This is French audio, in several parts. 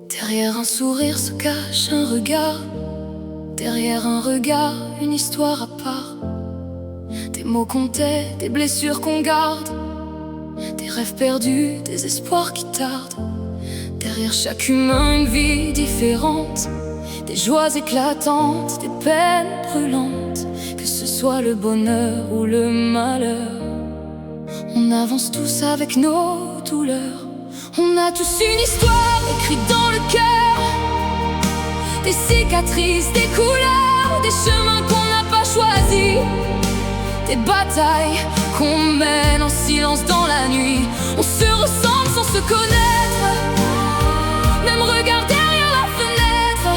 Derrière un sourire se cache un regard. Derrière un regard, une histoire à part. Des mots comptés, des blessures qu'on garde, des rêves perdus, des espoirs qui tardent. Derrière chaque humain, une vie différente, des joies éclatantes, des peines brûlantes. Que ce soit le bonheur ou le malheur, on avance tous avec nos douleurs. On a tous une histoire écrite dans le cœur, des cicatrices, des couleurs, des chemins qu'on n'a pas choisis, des batailles qu'on mène en silence dans la nuit. On se ressemble sans se connaître, même regard derrière la fenêtre.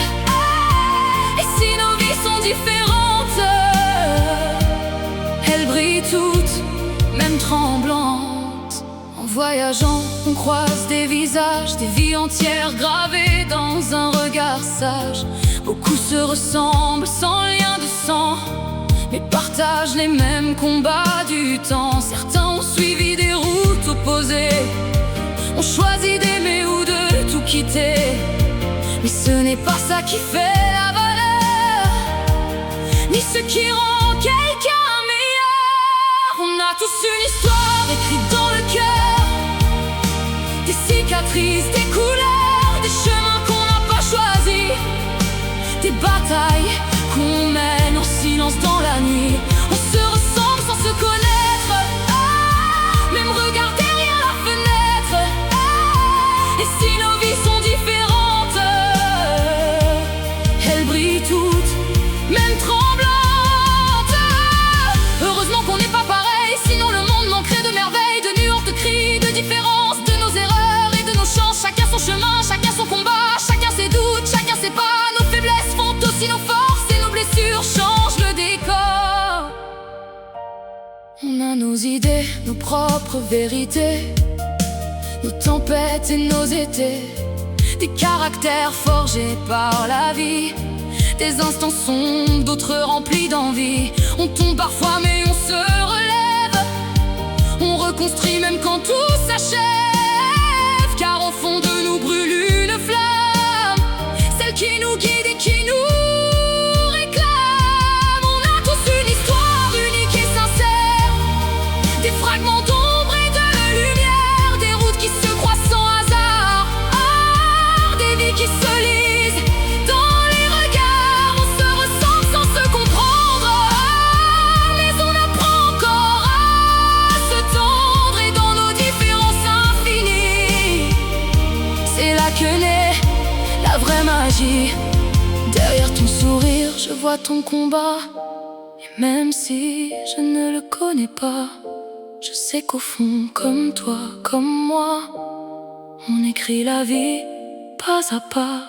Et si nos vies sont différentes, elles brillent toutes, même tremblantes. En voyageant, on croise des visages, des vies entières gravées dans un regard sage. Beaucoup se ressemblent sans lien de sang, mais partagent les mêmes combats du temps. Certains ont suivi des routes opposées, ont choisi d'aimer ou de tout quitter. Mais ce n'est pas ça qui fait la valeur, ni ce qui rend quelqu'un meilleur. On a tous une histoire écrite dans le cœur, des cicatrices, des couleurs, des chemins qu'on n'a pas choisis, des batailles qu'on mène en silence dans la nuit. On se ressemble sans se connaître, même regard derrière la fenêtre. Et si nos vies sont différentes, elles brillent toutes, même tremblantes. Heureusement qu'on n'est pas pareil, sinon le monde manquerait de merveilles, de nuances, de cris, de différences, de nos erreurs et de nos chances. Chacun son chemin, chacun son combat, chacun ses doutes, chacun ses pas. Nos faiblesses font aussi nos forces, et nos blessures changent le décor. On a nos idées, nos propres vérités, nos tempêtes et nos étés, des caractères forgés par la vie, des instants sombres, d'autres remplis d'envie. On tombe parfois mais on se relève, on reconstruit même quand tout s'achève. Car au fond de nous brûle une flamme, celle qui nous guide et qui nous réclame. On a tous une histoire unique et sincère, des fragments d'ombre et de lumière, des routes qui se croisent sans hasard, des vies qui se lisent dans les regards. On se ressemble sans se comprendre, mais on apprend encore à se tendre. Et dans nos différences infinies, c'est là que naît la vraie magie. Derrière ton sourire, je vois ton combat. Et même si je ne le connais pas, je sais qu'au fond, comme toi, comme moi, on écrit la vie pas à pas.